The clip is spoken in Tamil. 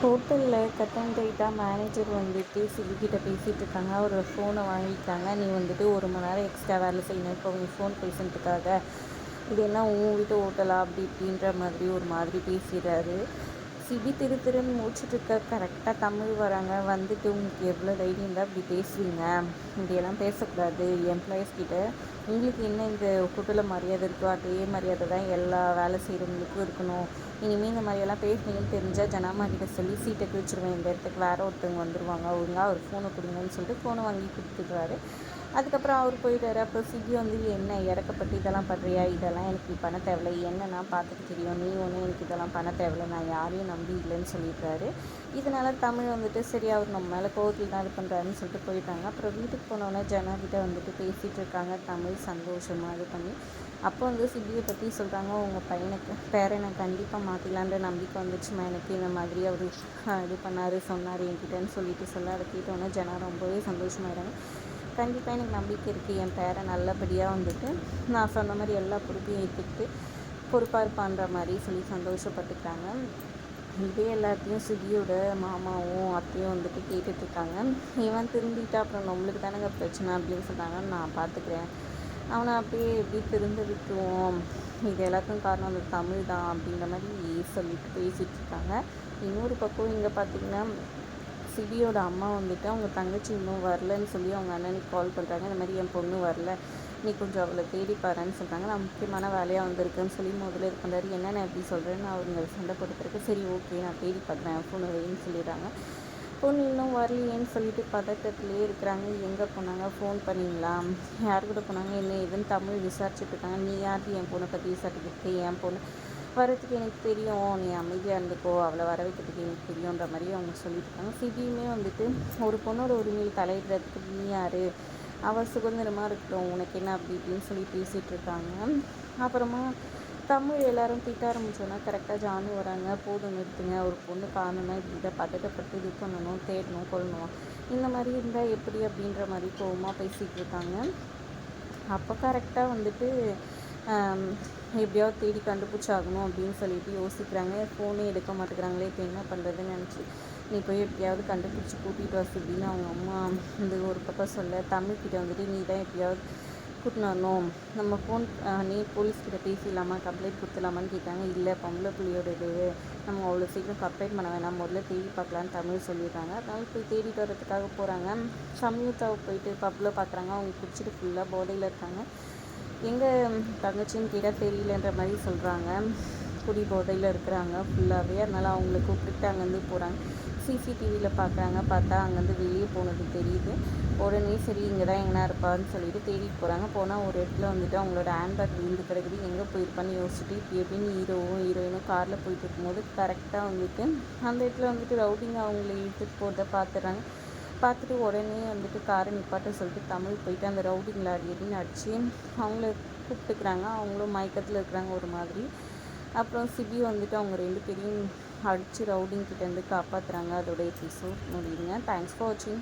ஹோட்டலில் கட் அண்ட் ரைட்டாக மேனேஜர் வந்துட்டு சிவிக்கிட்ட பேசிகிட்டு இருக்காங்க. ஒரு ஃபோனை வாங்கிட்டாங்க. நீ வந்துட்டு 1 மணி நேரம் எக்ஸ்ட்ரா வேலை செய்யணும் இப்போ நீ ஃபோன் பேசுனதுக்காக. இது என்ன உன் வீட்டு ஹோட்டலா அப்படி இப்படின்ற மாதிரி ஒரு மாதிரி பேசிடுறாரு. சிபி திரு திருன்னு முடிச்சுட்ருக்க. கரெக்டாக தமிழ் வராங்க. வந்துட்டு உங்களுக்கு எவ்வளோ தைரியம் தான் இப்படி பேசுவீங்க, இப்படியெல்லாம் பேசக்கூடாது எம்ப்ளாயீஸ் கிட்ட. உங்களுக்கு என்ன இந்த ஹோட்டலில் மரியாதை இருக்கோ அதே மரியாதை தான் எல்லா வேலை செய்கிறவங்களுக்கும் இருக்கணும். இனிமேல் இந்த மாதிரியெல்லாம் பேசுனீங்கன்னு தெரிஞ்சால் ஜனாமா கிட்ட சொல்லி சீட்டை கிழிச்சிருவேன். இந்த இடத்துக்கு வேறு ஒருத்தவங்க வந்துடுவாங்க. ஒழுங்காக ஒரு ஃபோனை கொடுங்கன்னு சொல்லிட்டு ஃபோனை வாங்கி கொடுத்துட்றாரு. அதுக்கப்புறம் அவர் போயிட்டார். அப்புறம் சிபி வந்து என்ன இறக்கப்பட்டு இதெல்லாம் பண்ணுறியா, இதெல்லாம் எனக்கு நீ பண்ண தேவையில்லை, என்ன நான் பார்த்துட்டு தெரியும், நீ ஒன்றும் எனக்கு இதெல்லாம் பண்ண தேவையில்லை, நான் யாரையும் நம்பி இல்லைன்னு சொல்லிடுறாரு. இதனால் தமிழ் வந்துட்டு சரி அவர் நம்ம மேலே கோவத்தில் தான் இது பண்ணுறாருன்னு சொல்லிட்டு போயிட்டாங்க. அப்புறம் வீட்டுக்கு போனோடனே ஜனாகிட்ட வந்துட்டு பேசிகிட்டு இருக்காங்க. தமிழ் சந்தோஷமாக இது பண்ணி அப்போ வந்து சிபியை பற்றி சொல்கிறாங்க. உங்கள் பேரனை கண்டிப்பாக மாற்றிக்கலான்ற நம்பிக்கை வந்துச்சுமா எனக்கு. இந்த மாதிரி அவர் இது பண்ணார் சொன்னார் என்கிட்டன்னு சொல்லிட்டு சொல்ல அதை கேட்டோன்னே ஜனா ரொம்பவே சந்தோஷமாயிடுறாங்க. கண்டிப்பாக எனக்கு நம்பிக்கை இருக்குது, என் பேரை நல்லபடியாக வந்துட்டு நான் சொன்ன மாதிரி எல்லா பொறுப்பையும் ஏற்றுக்கிட்டு பொறுப்பாக இருப்பான்ற மாதிரி சொல்லி சந்தோஷப்பட்டுக்கிறாங்க. இதே எல்லாத்தையும் சிபியோட மாமாவும் அத்தையும் வந்துட்டு கேட்டுட்ருக்காங்க. இவன் திரும்பிட்டா அப்புறம் நம்மளுக்கு தானேங்க பிரச்சனை அப்படின்னு சொல்கிறாங்க. நான் பார்த்துக்கிறேன், அவனை அப்படியே எப்படி திரும்ப விட்டுருவோம், இது எல்லாத்துக்கும் காரணம் அந்த தமிழ் தான் அப்படின்ற மாதிரி சொல்லிட்டு பேசிகிட்டு இருக்காங்க. இன்னொரு பக்கம் இங்கே பார்த்திங்கன்னா சிபியோட அம்மா வந்துட்டு அவங்க தங்கச்சி இன்னும் வரலன்னு சொல்லி அவங்க அண்ணனுக்கு கால் பண்ணுறாங்க. இந்த மாதிரி என் பொண்ணு வரல, நீ கொஞ்சம் அவளை தேடி பாருன்னு சொல்கிறாங்க. நான் முக்கியமான வேலையாக வந்திருக்குன்னு சொல்லி முதல்ல இது பண்ணுறாரு. என்னென்ன எப்படி சொல்கிறேன்னு அவங்க சண்டை போட்டுக்கிறதுக்கு சரி ஓகே நான் தேடி பார்க்குறேன் ஃபோனை வைன்னு சொல்லிடுறாங்க. பொண்ணு இன்னும் வரலையேன்னு சொல்லிட்டு பதட்டத்துலேயே இருக்கிறாங்க. எங்கே போனாங்க, ஃபோன் பண்ணிங்களா, யார் கூட போனாங்க, என்ன ஏதுன்னு தமிழ் விசாரிச்சுட்டு இருக்காங்க. நீ யார் என் பொண்ணை பற்றி விசாரிச்சுட்டு, என் பொண்ணு வரத்துக்கு எனக்கு தெரியும், நீ அமைதியாக இருந்துக்கோ, அவளை வர வைக்கிறதுக்கு எனக்கு தெரியுன்ற மாதிரி அவங்க சொல்லியிருக்காங்க. சிபியுமே வந்துட்டு ஒரு பொண்ணோட உரிமையில் தலையிடுறதுக்கு நீ யார், அவள் சுதந்திரமாக இருக்கட்டும் உனக்கு என்ன அப்படி இப்படின்னு சொல்லி பேசிகிட்டு இருக்காங்க. அப்புறமா தமிழ் எல்லோரும் திட்ட ஆரம்பிச்சோன்னா கரெக்டாக ஜானு வராங்க. போதும் நிறுத்துங்க, ஒரு பொண்ணு காணுன்னா இப்படி தான் பதட்டப்பட்டு இது பண்ணணும், தேடணும், கொள்ளணும், இந்த மாதிரி இருந்தால் எப்படி அப்படின்ற மாதிரி கோவமாக பேசிகிட்டு இருக்காங்க. அப்போ கரெக்டாக வந்துட்டு எப்படியாவது தேடி கண்டுபிடிச்சாகணும் அப்படின்னு சொல்லிட்டு யோசிக்கிறாங்க. ஃபோனே எடுக்க மாட்டேங்கிறாங்களே, இப்போ என்ன பண்ணுறதுன்னு நினச்சி நீ போய் எப்படியாவது கண்டுபிடிச்சி கூட்டிகிட்டு வர அப்படின்னு அவங்க அம்மா இந்த ஒரு பக்கம் சொல்ல, தமிழ்கிட்ட வந்துட்டு நீ தான் எப்படியாவது கூட்டின்னு வரணும், நம்ம ஃபோன் நீ போலீஸ்கிட்ட பேசிடலாமா, கம்ப்ளைண்ட் கொடுத்துடலாமான்னு கேட்டாங்க. இல்லை பொம்பளை புள்ளியோட இது, நம்ம அவ்வளோ சீக்கிரம் கம்ப்ளைண்ட் பண்ண வேணாம், முதல்ல தேடி பார்க்கலான்னு தமிழ் சொல்லிடுறாங்க. அதனால போய் தேடிட்டு வரதுக்காக போகிறாங்க. சம்யுக்தாவை போயிட்டு பப்பில் பார்க்குறாங்க. அவங்க குடிச்சிட்டு ஃபுல்லாக போதையில் இருக்காங்க. எங்கே தங்கச்சின்னு கேட்டால் தெரியலன்ற மாதிரி சொல்கிறாங்க. குடி போதையில் இருக்கிறாங்க ஃபுல்லாகவே. அதனால் அவங்கள கூப்பிட்டு அங்கேருந்து போகிறாங்க. சிசிடிவியில் பார்க்குறாங்க. பார்த்தா அங்கேருந்து வெளியே போனது தெரியுது. உடனே சரி இங்கே தான் எங்கன்னா இருப்பான்னு சொல்லிட்டு தேடிட்டு போகிறாங்க. போனால் ஒரு இடத்துல வந்துட்டு அவங்களோட ஹேண்ட்பேக் விழுந்து கிடக்குது. எங்கே போயிருப்பான்னு யோசிச்சுட்டு இப்படி எப்படின்னு ஹீரோயினும் காரில் போயிட்டு இருக்கும்போது கரெக்டாக வந்துட்டு அந்த இடத்துல வந்துட்டு ரவுடிங்க அவங்கள இழுத்துட்டு போகிறத பார்த்துறாங்க. பார்த்துட்டு உடனே வந்துட்டு காரை நிப்பாட்ட சொல்லிட்டு தமிழ் போயிட்டு அந்த ரவுடிங்களை அடின்னு அடித்து அவங்கள கூப்பிட்டுக்கிறாங்க. அவங்களும் மயக்கத்தில் இருக்கிறாங்க ஒரு மாதிரி. அப்புறம் சிபி வந்துட்டு அவங்க 2 பேரையும் அடித்து ரவுடிங்கிட்டேருந்து காப்பாற்றுறாங்க. அதோட எபிசோட் முடியுங்க. தேங்க்ஸ் ஃபார் வாட்சிங்.